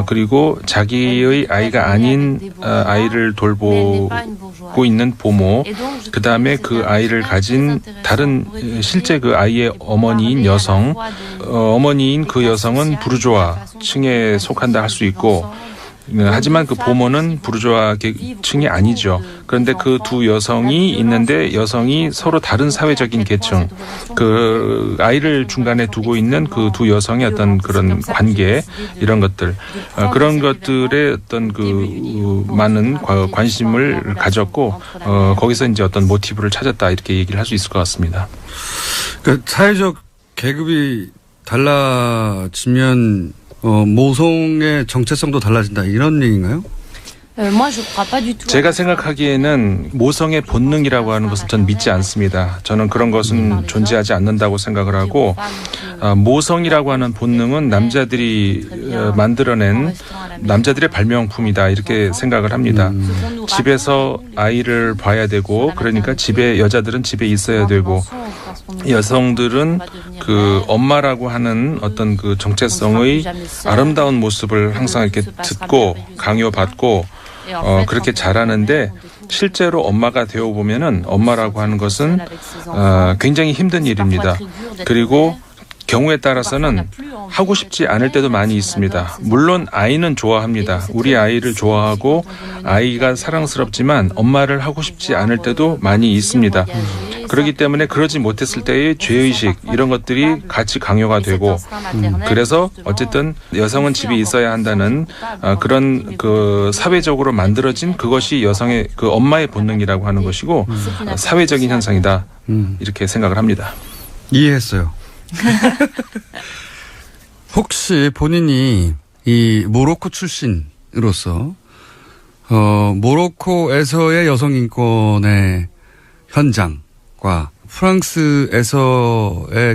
그리고 자기의 아이가 아닌 아이를 돌보고 있는 보모, 그 다음에 그 아이를 가진 다른 실제 그 아이의 어머니인 여성, 어머니인 그 여성은 부르주아 층에 속한다 할 수 있고 하지만 그 보모는 부르주아 계층이 아니죠. 그런데 그 두 여성이 있는데 여성이 서로 다른 사회적인 계층, 그 아이를 중간에 두고 있는 그 두 여성의 어떤 그런 관계 이런 것들 그런 것들에 어떤 그 많은 관심을 가졌고 거기서 이제 어떤 모티브를 찾았다 이렇게 얘기를 할 수 있을 것 같습니다. 그러니까 사회적 계급이 달라지면 모성의 정체성도 달라진다 이런 얘기인가요? 제가 생각하기에는 모성의 본능이라고 하는 것은 전 믿지 않습니다. 저는 그런 것은 존재하지 않는다고 생각을 하고 모성이라고 하는 본능은 남자들이 만들어낸 남자들의 발명품이다 이렇게 생각을 합니다. 집에서 아이를 봐야 되고 그러니까 집에 여자들은 집에 있어야 되고 여성들은 그 엄마라고 하는 어떤 그 정체성의 아름다운 모습을 항상 이렇게 듣고 강요받고 그렇게 자라는데 실제로 엄마가 되어 보면은 엄마라고 하는 것은 굉장히 힘든 일입니다. 그리고 경우에 따라서는 하고 싶지 않을 때도 많이 있습니다. 물론 아이는 좋아합니다. 우리 아이를 좋아하고 아이가 사랑스럽지만 엄마를 하고 싶지 않을 때도 많이 있습니다. 그렇기 때문에 그러지 못했을 때의 죄의식 이런 것들이 같이 강요가 되고 그래서 어쨌든 여성은 집에 있어야 한다는 그런 그 사회적으로 만들어진 그것이 여성의 그 엄마의 본능이라고 하는 것이고 사회적인 현상이다 이렇게 생각을 합니다. 이해했어요. 혹시 본인이 이 모로코 출신으로서 모로코에서의 여성 인권의 현장과 프랑스에서의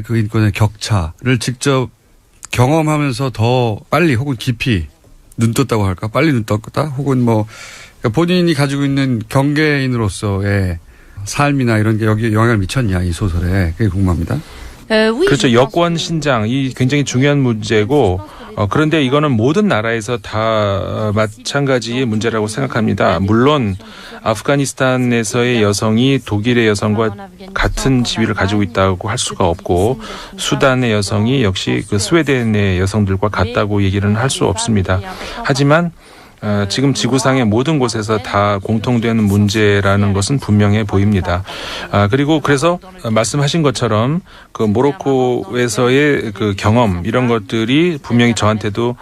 그 인권의 격차를 직접 경험하면서 더 빨리 혹은 깊이 눈 떴다고 할까? 빨리 눈 떴다? 혹은 뭐 본인이 가지고 있는 경계인으로서의 삶이나 이런 게 여기에 영향을 미쳤냐 이 소설에 그게 궁금합니다. 그렇죠. 여권 신장 이 굉장히 중요한 문제고 그런데 이거는 모든 나라에서 다 마찬가지의 문제라고 생각합니다. 물론 아프가니스탄에서의 여성이 독일의 여성과 같은 지위를 가지고 있다고 할 수가 없고 수단의 여성이 역시 그 스웨덴의 여성들과 같다고 얘기는 할 수 없습니다. 하지만 지금 지구상의 모든 곳에서 다 공통되는 문제라는 것은 분명해 보입니다. 그리고 그래서 말씀하신 것처럼 그 모로코에서의 그 경험 이런 것들이 분명히 저한테도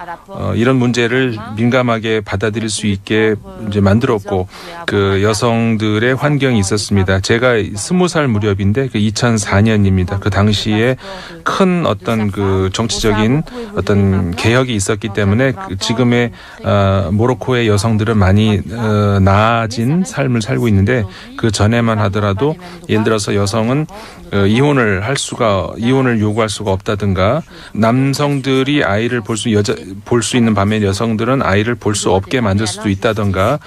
이런 문제를 민감하게 받아들일 수 있게 이제 만들었고 그 여성들의 환경이 있었습니다. 제가 20살 무렵인데 그 2004년입니다. 그 당시에 큰 어떤 그 정치적인 어떤 개혁이 있었기 때문에 그 지금의 모로코의 여성들은 많이 나아진 삶을 살고 있는데 그 전에만 하더라도 예를 들어서 여성은 이혼을 요구할 수가 없다든가 남성들이 아이를 볼 수 있는 반면 여성들은 아이를 볼 수 없게 만들 수도 있다든가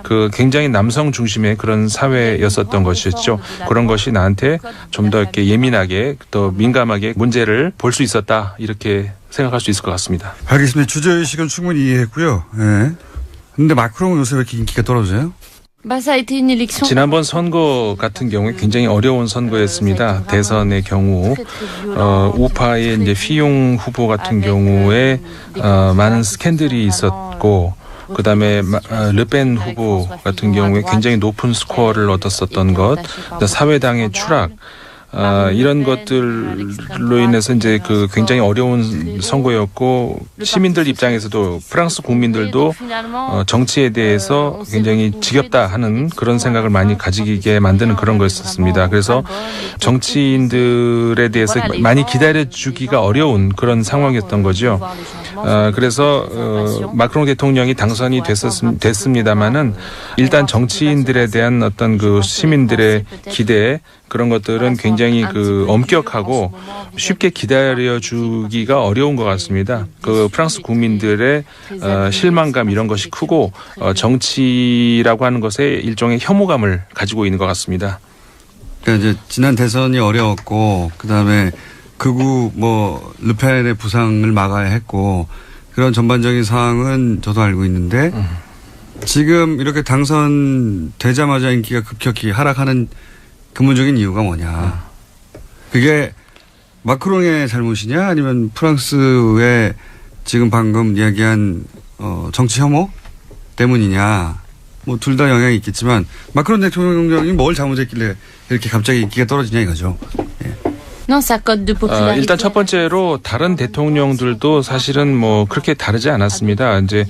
그 굉장히 남성 중심의 그런 사회였었던 것이었죠. 그런 것이 나한테 좀 더 이렇게 예민하게 또 민감하게 문제를 볼 수 있었다 이렇게 생각할 수 있을 것 같습니다. 알겠습니다. 주제의식은 충분히 이해했고요. 예. 근데 마크롱은 요새 왜 이렇게 인기가 떨어져요? 지난번 선거 같은 경우에 굉장히 어려운 선거였습니다. 대선의 경우 우파의 이제 피용 후보 같은 경우에 많은 스캔들이 있었고, 그다음에 르펜 후보 같은 경우에 굉장히 높은 스코어를 얻었었던 것, 사회당의 추락. 이런 것들로 인해서 이제 그 굉장히 어려운 선거였고, 시민들 입장에서도 프랑스 국민들도 정치에 대해서 굉장히 지겹다 하는 그런 생각을 많이 가지게 만드는 그런 거였었습니다. 그래서 정치인들에 대해서 많이 기다려주기가 어려운 그런 상황이었던 거죠. 그래서 마크롱 대통령이 당선이 됐습니다마는 일단 정치인들에 대한 어떤 그 시민들의 기대, 그런 것들은 굉장히 그 엄격하고 쉽게 기다려주기가 어려운 것 같습니다. 그 프랑스 국민들의 실망감 이런 것이 크고 정치라고 하는 것에 일종의 혐오감을 가지고 있는 것 같습니다. 그러니까 이제 지난 대선이 어려웠고, 그다음에 극우 르펜의 부상을 막아야 했고, 그런 전반적인 상황은 저도 알고 있는데 지금 이렇게 당선되자마자 인기가 급격히 하락하는 근본적인 이유가 뭐냐. 그게 마크롱의 잘못이냐, 아니면 프랑스의 지금 방금 이야기한 정치 혐오 때문이냐. 둘 다 영향이 있겠지만 마크롱 대통령이 뭘 잘못했길래 이렇게 갑자기 인기가 떨어지냐 이거죠. 예. 일단 첫 번째로 다른 대통령들도 사실은 그렇게 다르지 않았습니다. 이제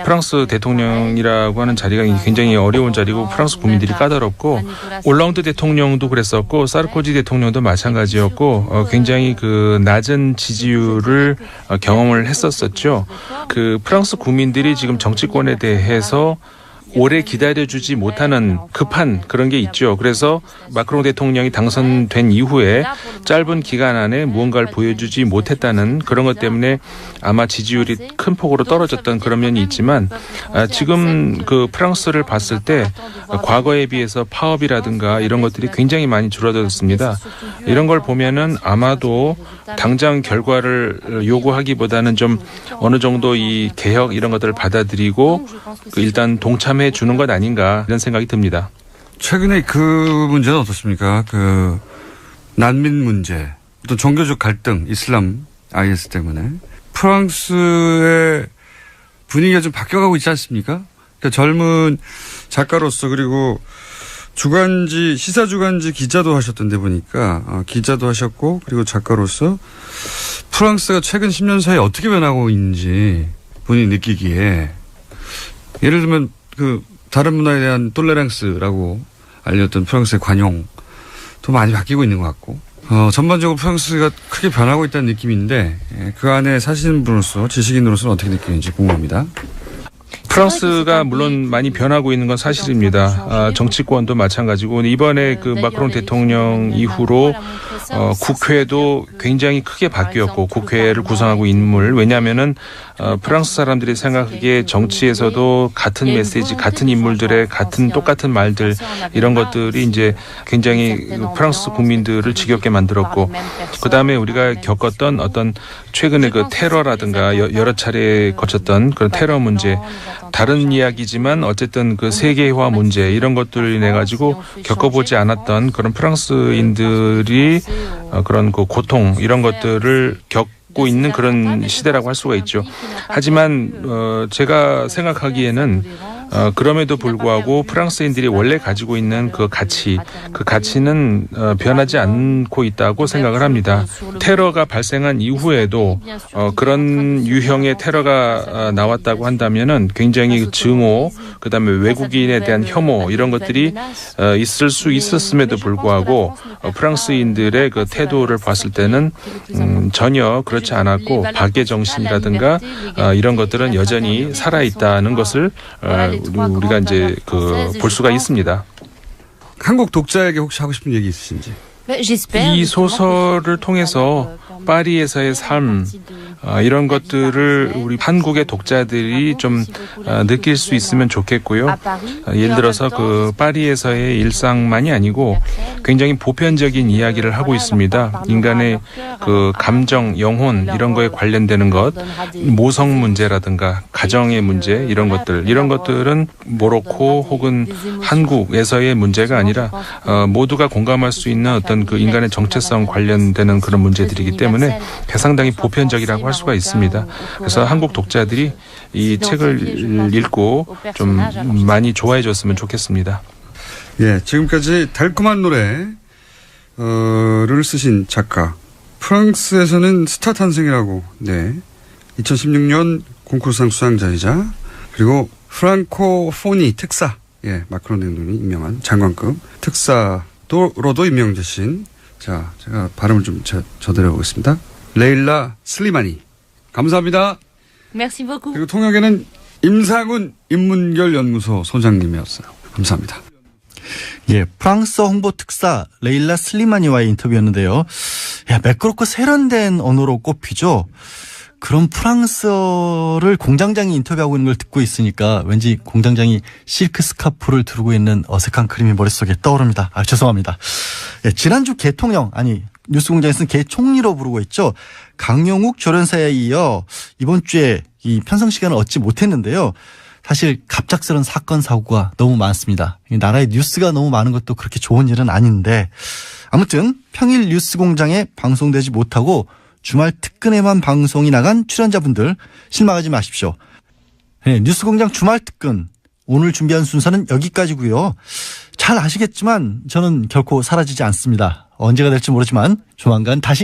프랑스 대통령이라고 하는 자리가 굉장히 어려운 자리고 프랑스 국민들이 까다롭고, 올랑드 대통령도 그랬었고 사르코지 대통령도 마찬가지였고 굉장히 그 낮은 지지율을 경험을 했었었죠. 그 프랑스 국민들이 지금 정치권에 대해서 오래 기다려주지 못하는 급한 그런 게 있죠. 그래서 마크롱 대통령이 당선된 이후에 짧은 기간 안에 무언가를 보여주지 못했다는 그런 것 때문에 아마 지지율이 큰 폭으로 떨어졌던 그런 면이 있지만, 지금 그 프랑스를 봤을 때 과거에 비해서 파업이라든가 이런 것들이 굉장히 많이 줄어들었습니다. 이런 걸 보면은 아마도 당장 결과를 요구하기보다는 좀 어느 정도 이 개혁 이런 것들을 받아들이고 일단 동참해 주는 것 아닌가 이런 생각이 듭니다. 최근에 그 문제는 어떻습니까? 그 난민 문제, 또 종교적 갈등, 이슬람 IS 때문에 프랑스의 분위기가 좀 바뀌어가고 있지 않습니까? 그러니까 젊은 작가로서, 그리고 주간지, 시사 주간지 기자도 하셨던데 보니까 기자도 하셨고, 그리고 작가로서 프랑스가 최근 10년 사이에 어떻게 변하고 있는지 본인이 느끼기에, 예를 들면 그 다른 문화에 대한 톨레랑스라고 알렸던 프랑스의 관용도 많이 바뀌고 있는 것 같고, 전반적으로 프랑스가 크게 변하고 있다는 느낌인데, 그 안에 사시는 분으로서, 지식인으로서는 어떻게 느끼는지 궁금합니다. 프랑스가 물론 많이 변하고 있는 건 사실입니다. 정치권도 마찬가지고, 이번에 그 마크롱 대통령 이후로 국회도 굉장히 크게 바뀌었고, 국회를 구성하고 있는 인물, 왜냐하면은 프랑스 사람들이 생각하기에 정치에서도 같은 메시지, 같은 인물들의 똑같은 말들, 이런 것들이 이제 굉장히 프랑스 국민들을 지겹게 만들었고, 그 다음에 우리가 겪었던 어떤 최근에 그 테러라든가 여러 차례 거쳤던 그런 테러 문제, 다른 이야기지만 어쨌든 그 세계화 문제, 이런 것들을 인해 가지고 겪어보지 않았던 그런 프랑스인들이 그런 그 고통, 이런 것들을 겪고 있는 그런 시대라고 할 수가 있죠. 하지만 제가 생각하기에는 그럼에도 불구하고 프랑스인들이 원래 가지고 있는 그 가치는 변하지 않고 있다고 생각을 합니다. 테러가 발생한 이후에도 그런 유형의 테러가 나왔다고 한다면은 굉장히 증오, 그다음에 외국인에 대한 혐오, 이런 것들이 있을 수 있었음에도 불구하고 프랑스인들의 그 태도를 봤을 때는 전혀 그렇지 않았고, 박애 정신이라든가 이런 것들은 여전히 살아 있다는 것을 우리가 이제 볼 수가 있습니다. 한국 독자에게 혹시 하고 싶은 얘기 있으신지? 이 소설을 통해서 파리에서의 삶, 이런 것들을 우리 한국의 독자들이 좀 느낄 수 있으면 좋겠고요. 예를 들어서 그 파리에서의 일상만이 아니고 굉장히 보편적인 이야기를 하고 있습니다. 인간의 그 감정, 영혼 이런 거에 관련되는 것, 모성 문제라든가 가정의 문제 이런 것들은 모로코 혹은 한국에서의 문제가 아니라 모두가 공감할 수 있는 어떤 그 인간의 정체성 관련되는 그런 문제들이기 때문에 상당히 보편적이라고 할 수가 있습니다. 그래서 한국 독자들이 이 책을 읽고 좀 많이 좋아해 줬으면 좋겠습니다. 예, 지금까지 달콤한 노래를 쓰신 작가. 프랑스에서는 스타 탄생이라고, 네. 2016년 콩쿠르상 수상자이자, 그리고 프랑코포니 특사, 예, 마크롱 대통령이 임명한 장관급 특사로도 임명되신, 자, 제가 발음을 좀 저드려보겠습니다. 레일라 슬리마니. 감사합니다. Merci beaucoup. 그리고 통역에는 임상훈 인문결연구소 소장님이었어요. 감사합니다. 예, 프랑스어 홍보 특사 레일라 슬리마니와의 인터뷰였는데요. 야, 매끄럽고 세련된 언어로 꼽히죠. 그런 프랑스어를 공장장이 인터뷰하고 있는 걸 듣고 있으니까 왠지 공장장이 실크 스카프를 두르고 있는 어색한 그림이 머릿속에 떠오릅니다. 아, 죄송합니다. 예, 지난주 개통령, 아니 뉴스공장에서는 개총리로 부르고 있죠. 강용욱 조련사에 이어 이번 주에 이 편성 시간을 얻지 못했는데요. 사실 갑작스러운 사건 사고가 너무 많습니다. 나라에 뉴스가 너무 많은 것도 그렇게 좋은 일은 아닌데 아무튼 평일 뉴스공장에 방송되지 못하고 주말 특근에만 방송이 나간 출연자분들 실망하지 마십시오. 네, 뉴스공장 주말 특근 오늘 준비한 순서는 여기까지고요. 잘 아시겠지만 저는 결코 사라지지 않습니다. 언제가 될지 모르지만 조만간 다시